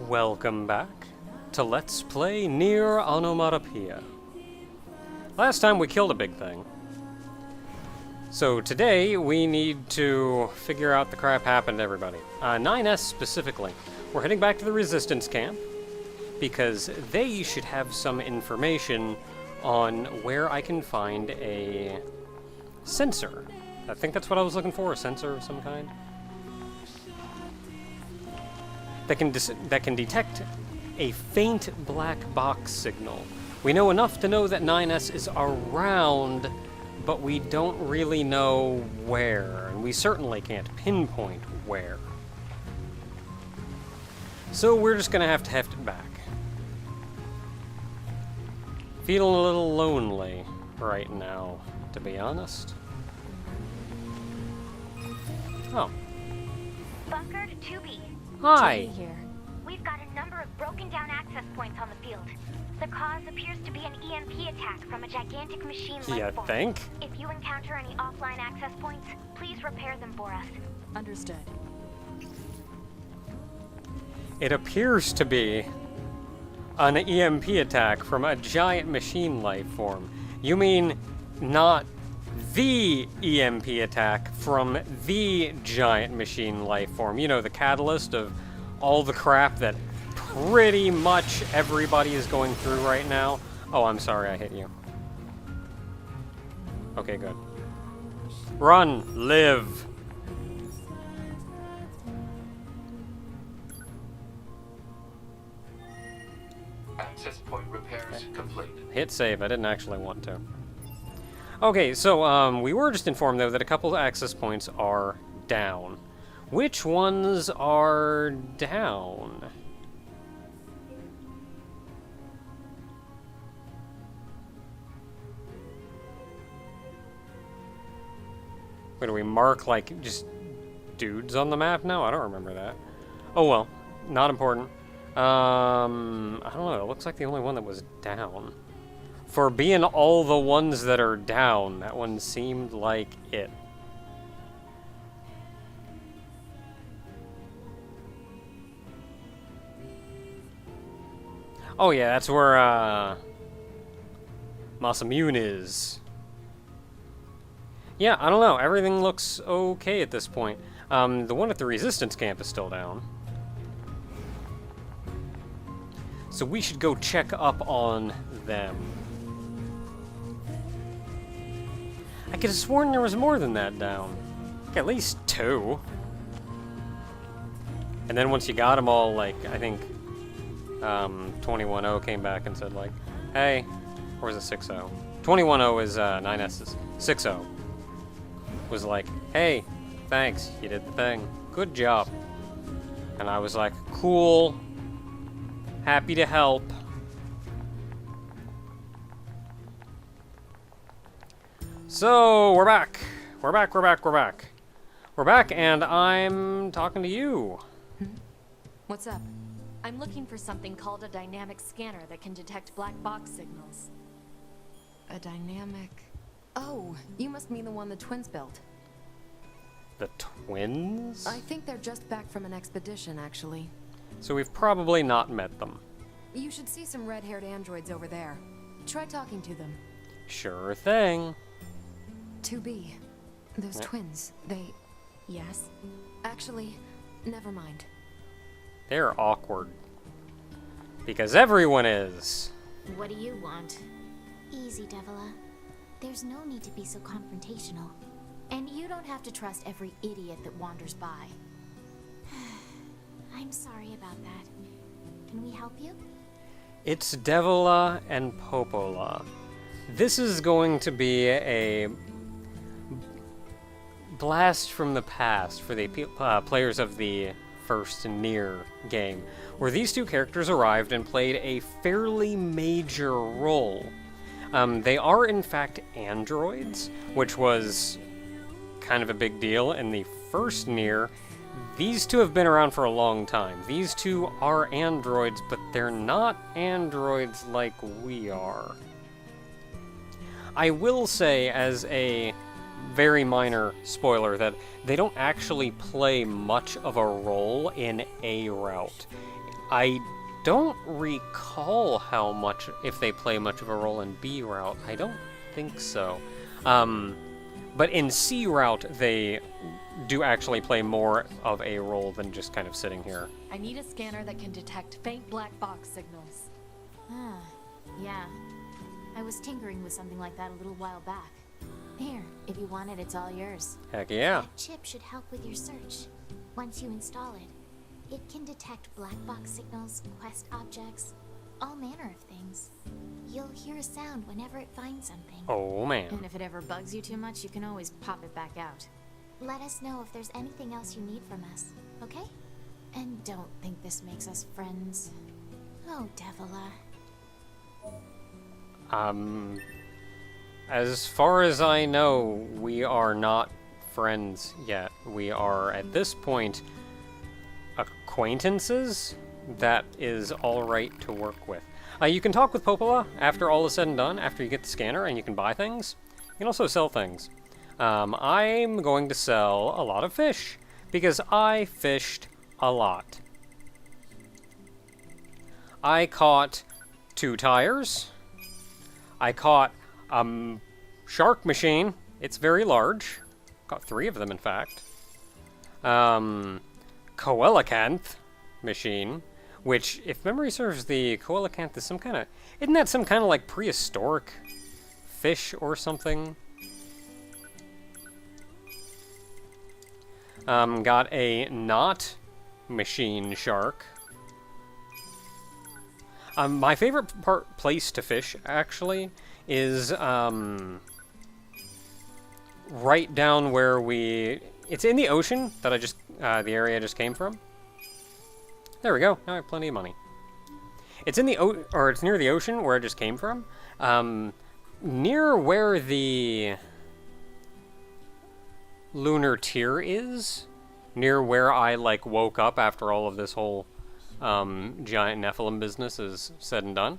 Welcome back to Let's Play Nier Automata. Last time we killed a big thing. So today we need to figure out the crap happened to everybody. 9S specifically. We're heading back to the Resistance camp because they should have some information on where I can find a sensor. I think that's what I was looking for, a sensor of some kind. That can detect a faint black box signal. We know enough to know that 9S is around, but we don't really know where, and we certainly can't pinpoint where. So we're just gonna have to heft it back. Feeling a little lonely right now, to be honest. Oh. Bunker 2B. Hi. Here. We've got a number of broken down access points on the field. The cause appears to be an EMP attack from a gigantic machine life form. Think? If you encounter any offline access points, please repair them for us. Understood. It appears to be an EMP attack from a giant machine life form. You mean not the EMP attack from the giant machine life form? You know, the catalyst of all the crap that pretty much everybody is going through right now. Oh, I'm sorry I hit you. Okay, good. Run! Live! Access point repairs complete. Hit save, I didn't actually want to. Okay, so we were just informed though that a couple of access points are down. Which ones are down? Wait, do we mark like just dudes on the map now? I don't remember that. Oh well, not important. I don't know, it looks like the only one that was down. For being all the ones that are down, that one seemed like it. Oh yeah, that's where, Masamune is. Yeah, I don't know, everything looks okay at this point. The one at the Resistance camp is still down. So we should go check up on them. I could have sworn there was more than that down. Like at least 2. And then once you got them all, like, I think 210 came back and said, like, hey, or was it 60? 210 is 9S's. 60 was like, hey, thanks, you did the thing. Good job. And I was like, cool. Happy to help. So, we're back. We're back, and I'm talking to you. What's up? I'm looking for something called a dynamic scanner that can detect black box signals. A dynamic... Oh, you must mean the one the twins built. The twins? I think they're just back from an expedition, actually. So we've probably not met them. You should see some red-haired androids over there. Try talking to them. Sure thing. 2B. Those twins, they... Yes? Actually, never mind. They're awkward. Because everyone is. What do you want? Easy, Devila. There's no need to be so confrontational. And you don't have to trust every idiot that wanders by. I'm sorry about that. Can we help you? It's Devila and Popola. This is going to be a blast from the past for the players of the first Nier game, where these two characters arrived and played a fairly major role. They are in fact androids, which was kind of a big deal in the first Nier. These two have been around for a long time. These two are androids, but they're not androids like we are. I will say, as a very minor spoiler, that they don't actually play much of a role in A route. I don't recall how much, if they play much of a role in B route. I don't think so. But in C route, they do actually play more of a role than just kind of sitting here. I need a scanner that can detect faint black box signals. Ah, yeah. I was tinkering with something like that a little while back. Here, if you want it, it's all yours. Heck yeah. That chip should help with your search. Once you install it, it can detect black box signals, quest objects, all manner of things. You'll hear a sound whenever it finds something. Oh man. And if it ever bugs you too much, you can always pop it back out. Let us know if there's anything else you need from us, okay? And don't think this makes us friends. Oh, Devila. As far as I know, we are not friends yet. We are, at this point, acquaintances that is alright to work with. You can talk with Popola after all is said and done, after you get the scanner, and you can buy things. You can also sell things. I'm going to sell a lot of fish, because I fished a lot. I caught 2 tires. I caught a shark machine. It's very large. Caught 3 of them, in fact. Coelacanth machine, which, if memory serves, the coelacanth is some kind of... Isn't that some kind of, like, prehistoric fish or something? Got a knot machine shark. My favorite place to fish, actually, is right down where we... It's in the ocean that I just... the area I just came from. There we go. Now I have plenty of money. It's in the or it's near the ocean where I just came from. Near where the lunar tier is. Near where I, like, woke up after all of this whole giant Nephilim business is said and done.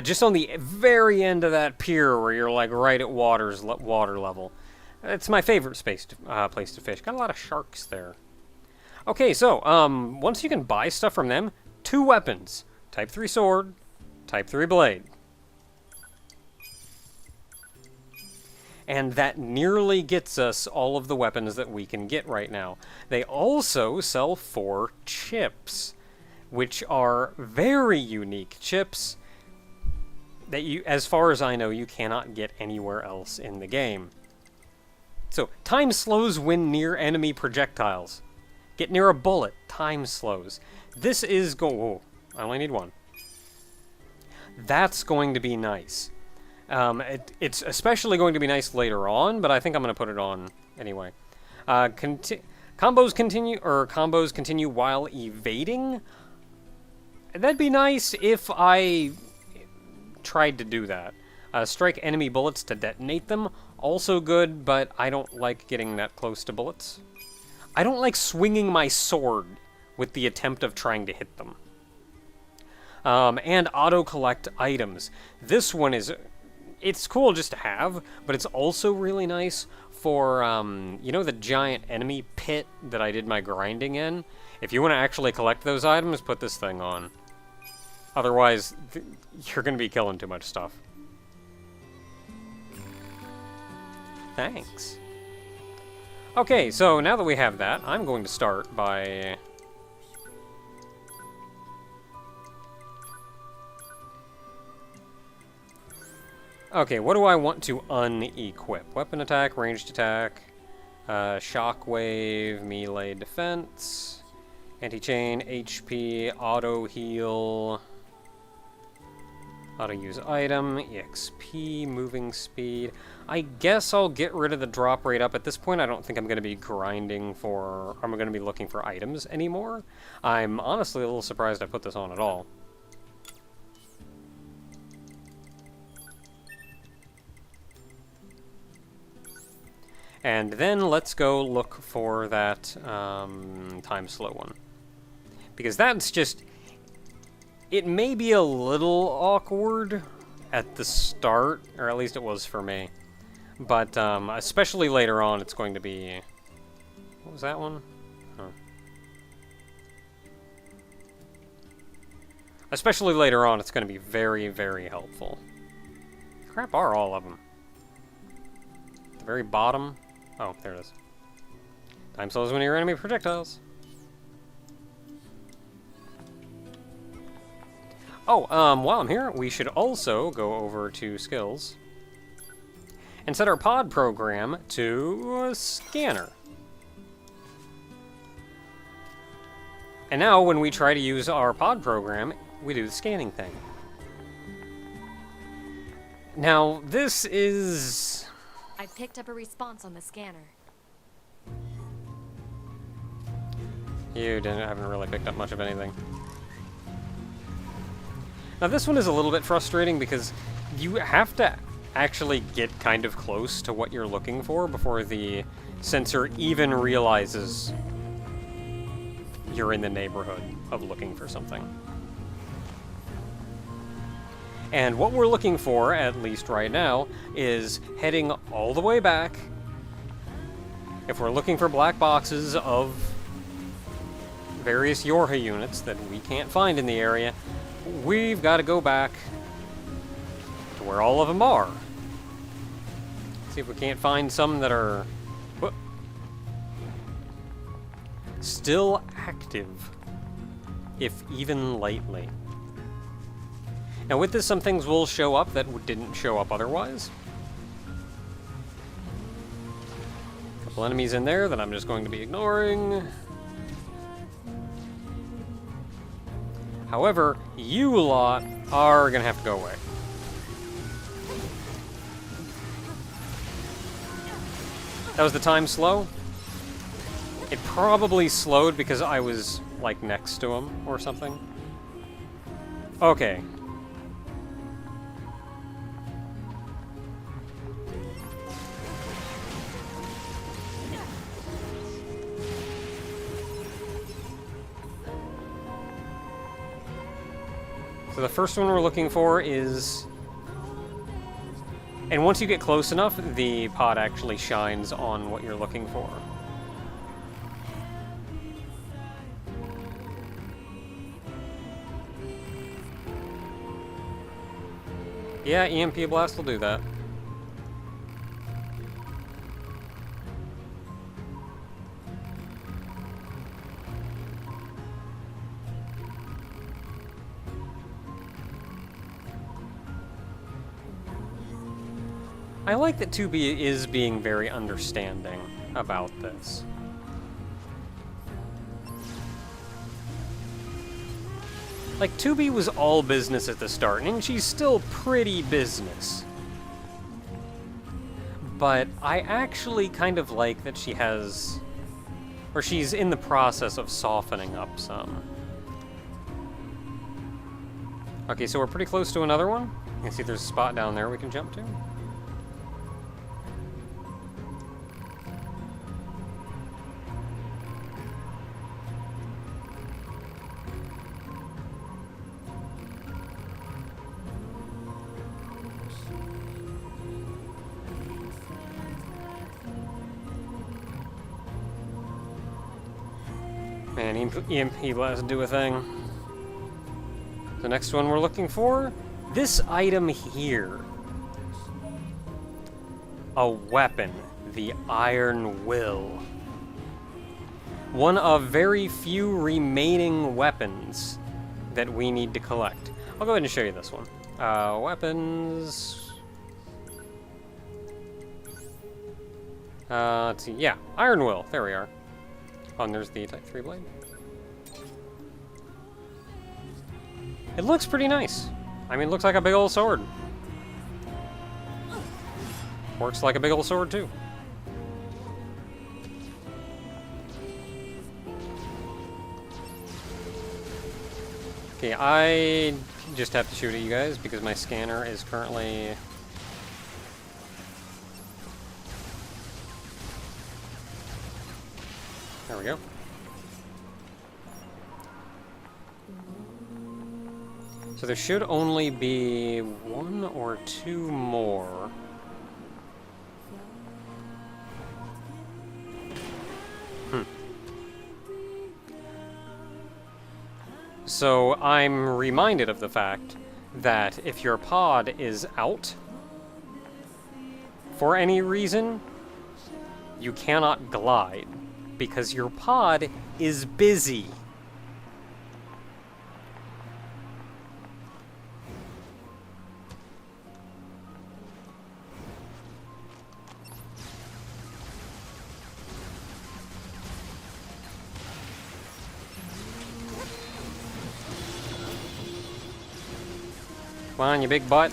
Just on the very end of that pier where you're, like, right at water level. It's my favorite place to fish. Got a lot of sharks there. Okay, so, once you can buy stuff from them, 2 weapons. Type 3 sword, Type 3 blade. And that nearly gets us all of the weapons that we can get right now. They also sell 4 chips, which are very unique chips that you, as far as I know, you cannot get anywhere else in the game. So, time slows when near enemy projectiles. Get near a bullet, time slows. This is oh, I only need 1. That's going to be nice. It's especially going to be nice later on, but I think I'm going to put it on anyway. Combos continue while evading. That'd be nice if I tried to do that. Strike enemy bullets to detonate them. Also good, but I don't like getting that close to bullets. I don't like swinging my sword with the attempt of trying to hit them. And auto-collect items. This one is... It's cool just to have, but it's also really nice for, you know the giant enemy pit that I did my grinding in? If you want to actually collect those items, put this thing on. Otherwise, you're going to be killing too much stuff. Thanks. Okay, so now that we have that, I'm going to start by... Okay, what do I want to unequip? Weapon attack, ranged attack, shockwave, melee defense, anti-chain, HP, auto heal, auto use item, EXP, moving speed. I guess I'll get rid of the drop rate up. At this point, I don't think I'm going to be grinding for... I'm going to be looking for items anymore. I'm honestly a little surprised I put this on at all. And then let's go look for that time slow one. Because that's just... It may be a little awkward at the start, or at least it was for me. But especially later on, it's going to be... What was that one? Huh. Especially later on, it's going to be very, very helpful. Crap are all of them? At the very bottom? Oh, there it is. Time slows when your enemy projectiles. Oh, while I'm here, we should also go over to skills and set our pod program to a scanner. And now, when we try to use our pod program, we do the scanning thing. Now, this is... I picked up a response on the scanner. haven't really picked up much of anything. Now, this one is a little bit frustrating because you have to actually get kind of close to what you're looking for before the sensor even realizes you're in the neighborhood of looking for something. And what we're looking for, at least right now, is heading all the way back. If we're looking for black boxes of various Yorha units that we can't find in the area, we've got to go back to where all of them are. See if we can't find some that are still active, if even lightly. Now with this, some things will show up that didn't show up otherwise. A couple enemies in there that I'm just going to be ignoring. However, you lot are going to have to go away. That was the time slow. It probably slowed because I was, like, next to him or something. Okay. So the first one we're looking for is... And once you get close enough, the pod actually shines on what you're looking for. Yeah, EMP Blast will do that. I like that 2B is being very understanding about this. Like, 2B was all business at the start, and she's still pretty business. But I actually kind of like that she has... or she's in the process of softening up some. Okay, so we're pretty close to another one. You can see there's a spot down there we can jump to. Man, EMP Blast do a thing. The next one we're looking for, this item here. A weapon, the Iron Will. One of very few remaining weapons that we need to collect. I'll go ahead and show you this one. Weapons... let's see, yeah, Iron Will, there we are. Oh, and there's the Type 3 blade. It looks pretty nice. I mean, it looks like a big old sword. Works like a big old sword, too. Okay, I just have to shoot at you guys because my scanner is currently... There we go. So there should only be one or two more. So I'm reminded of the fact that if your pod is out for any reason, you cannot glide because your pod is busy. Come on, you big butt.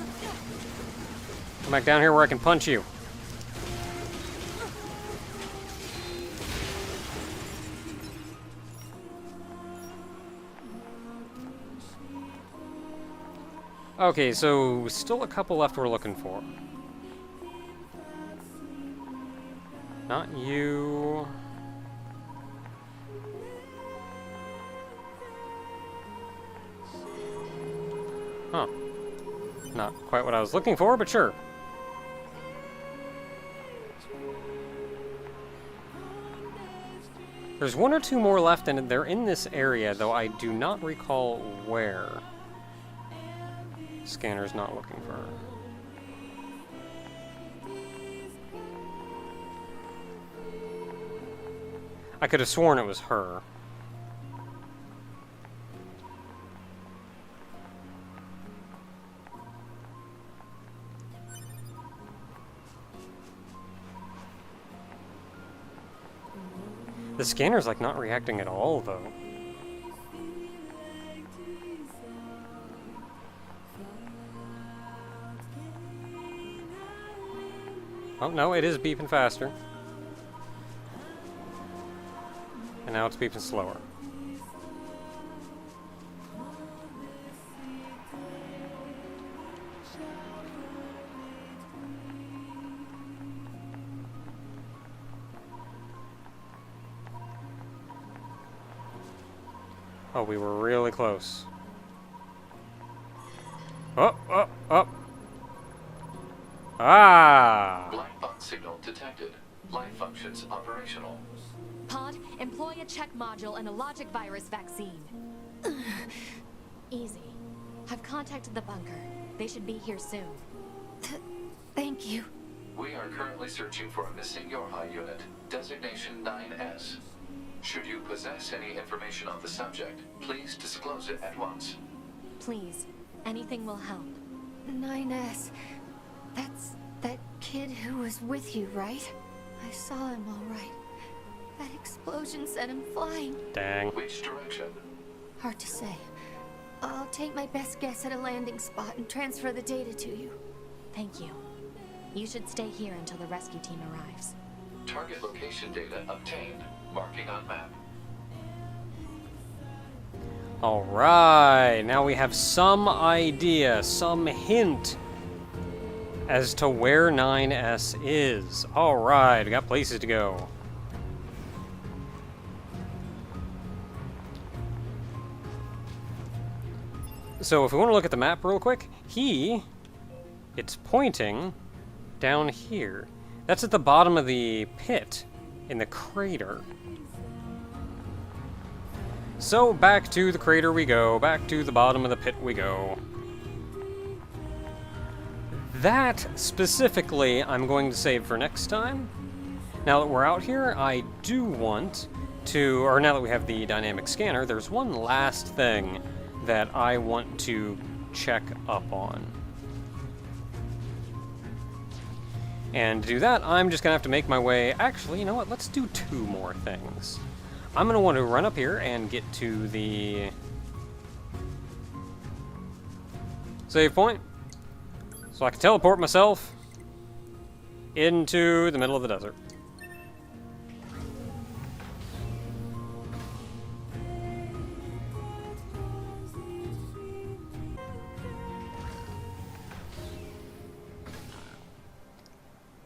Come back down here where I can punch you. Okay, so still a couple left we're looking for. Not you. Huh. Not quite what I was looking for, but sure. There's one or two more left, and they're in this area, though I do not recall where. Scanner's not looking for her. I could have sworn it was her. The scanner's like not reacting at all, though. Oh, no, it is beeping faster. And now it's beeping slower. Oh, we were really close. Oh, oh, oh. Ah! Black box signal detected. Life functions operational. Pod, employ a check module and a logic virus vaccine. Easy. I've contacted the bunker. They should be here soon. Thank you. We are currently searching for a missing Yorha unit, designation 9S. Should you possess any information on the subject, please disclose it at once. Please, anything will help. 9S. That's that kid who was with you, right? I saw him all right. That explosion sent him flying. Dang. Which direction? Hard to say. I'll take my best guess at a landing spot and transfer the data to you. Thank you. You should stay here until the rescue team arrives. Target location data obtained. Marking on map. Alright, now we have some idea, some hint as to where 9S is. Alright, we got places to go. So if we want to look at the map real quick, it's pointing down here. That's at the bottom of the pit in the crater. So back to the crater we go, back to the bottom of the pit we go. That specifically I'm going to save for next time. Now that we're out here, I do want to, or now that we have the dynamic scanner, there's one last thing that I want to check up on. And to do that, I'm just going to have to make my way... Actually, you know what? Let's do two more things. I'm going to want to run up here and get to the save point, so I can teleport myself into the middle of the desert.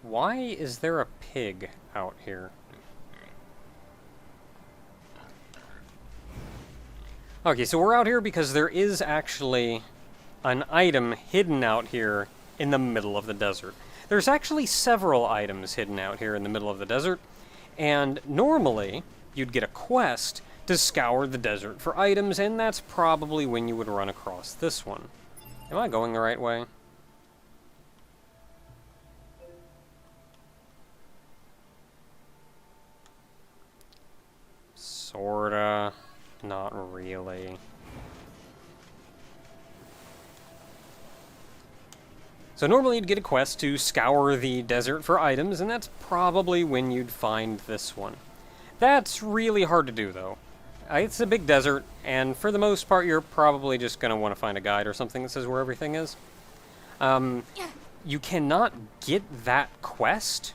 Why is there a pig out here? Okay, so we're out here because there is actually an item hidden out here in the middle of the desert. There's actually several items hidden out here in the middle of the desert, and normally you'd get a quest to scour the desert for items, and that's probably when you would run across this one. Am I going the right way? Sorta. Not really. So normally you'd get a quest to scour the desert for items, and that's probably when you'd find this one. That's really hard to do, though. It's a big desert, and for the most part, you're probably just going to want to find a guide or something that says where everything is. You cannot get that quest.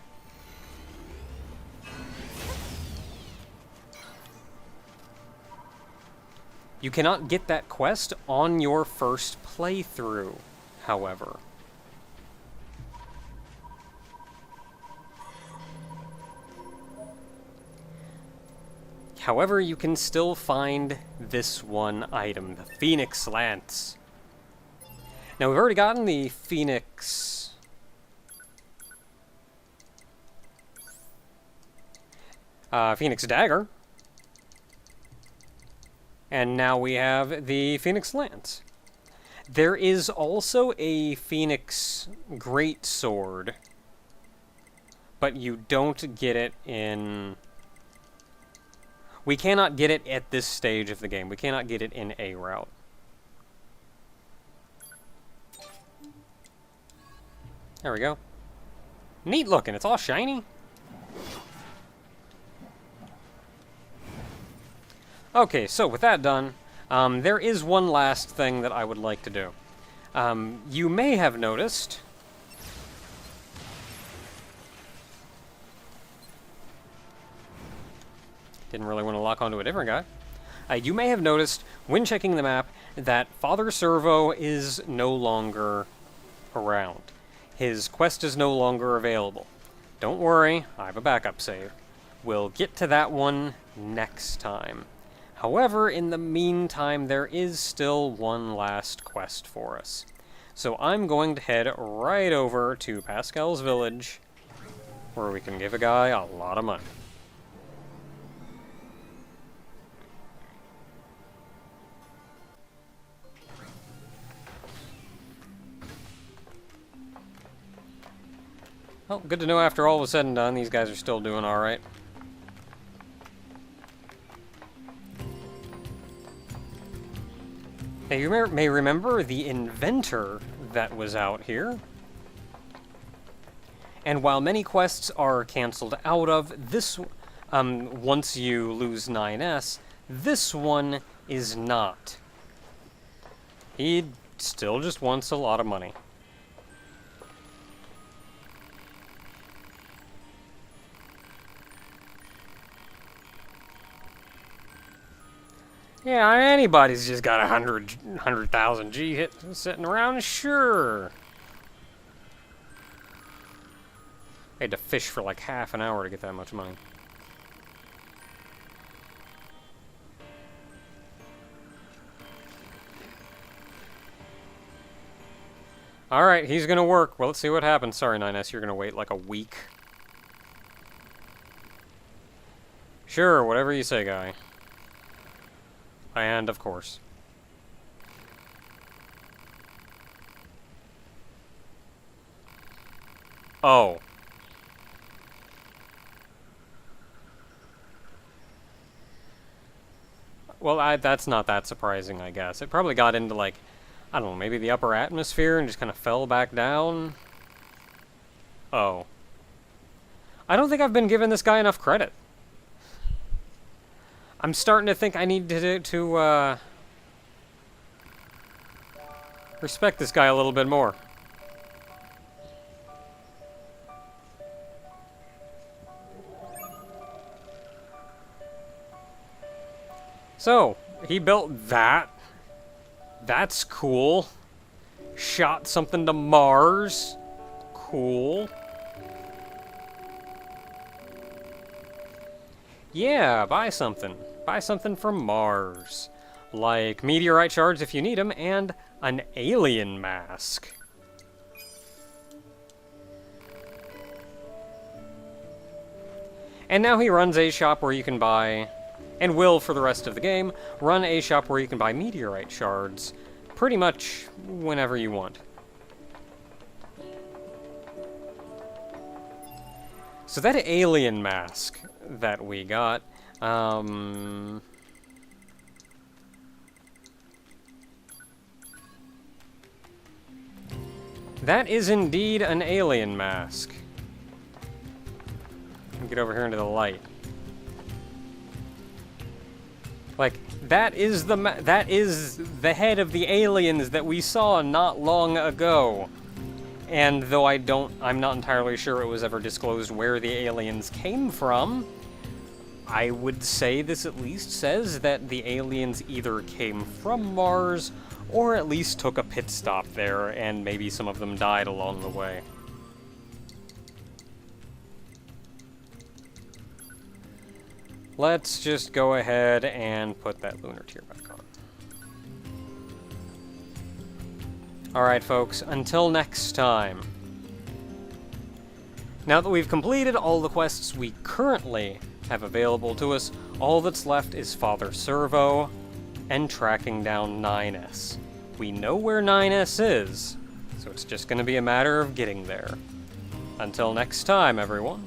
You cannot get that quest on your first playthrough, however. However, you can still find this one item, the Phoenix Lance. Now, we've already gotten the Phoenix... Phoenix Dagger. And now we have the Phoenix Lance. There is also a Phoenix Greatsword, but you don't get it in... We cannot get it at this stage of the game. We cannot get it in a route. There we go. Neat looking. It's all shiny. Okay, so with that done, there is one last thing that I would like to do. You may have noticed... Didn't really want to lock onto a different guy. You may have noticed, when checking the map, that Father Servo is no longer around. His quest is no longer available. Don't worry, I have a backup save. We'll get to that one next time. However, in the meantime, there is still one last quest for us. So I'm going to head right over to Pascal's village, where we can give a guy a lot of money. Well, good to know after all was said and done, these guys are still doing alright. Now, you may remember the inventor that was out here. And while many quests are cancelled out of, this, once you lose 9S, this one is not. He still just wants a lot of money. Yeah, anybody's just got 100,000 G hit sitting around, sure. I had to fish for like half an hour to get that much money. Alright, he's gonna work. Well, let's see what happens. Sorry, 9S, you're gonna wait like a week. Sure, whatever you say, guy. And, of course. Oh. Well, that's not that surprising, I guess. It probably got into, like, I don't know, maybe the upper atmosphere and just kind of fell back down. Oh. I don't think I've been giving this guy enough credit. I'm starting to think I need to respect this guy a little bit more. So, he built that. That's cool. Shot something to Mars. Cool. Yeah, buy something. Buy something from Mars. Like meteorite shards if you need them, and an alien mask. And now he runs a shop where you can buy and will, for the rest of the game, run a shop where you can buy meteorite shards pretty much whenever you want. So that alien mask that we got, that is indeed an alien mask. Get over here into the light. Like, that is the head of the aliens that we saw not long ago. And though I'm not entirely sure it was ever disclosed where the aliens came from, I would say this at least says that the aliens either came from Mars, or at least took a pit stop there, and maybe some of them died along the way. Let's just go ahead and put that lunar tier back on. Alright folks, until next time. Now that we've completed all the quests we currently have available to us, all that's left is Father Servo and tracking down 9S. We know where 9S is, so it's just going to be a matter of getting there. Until next time, everyone.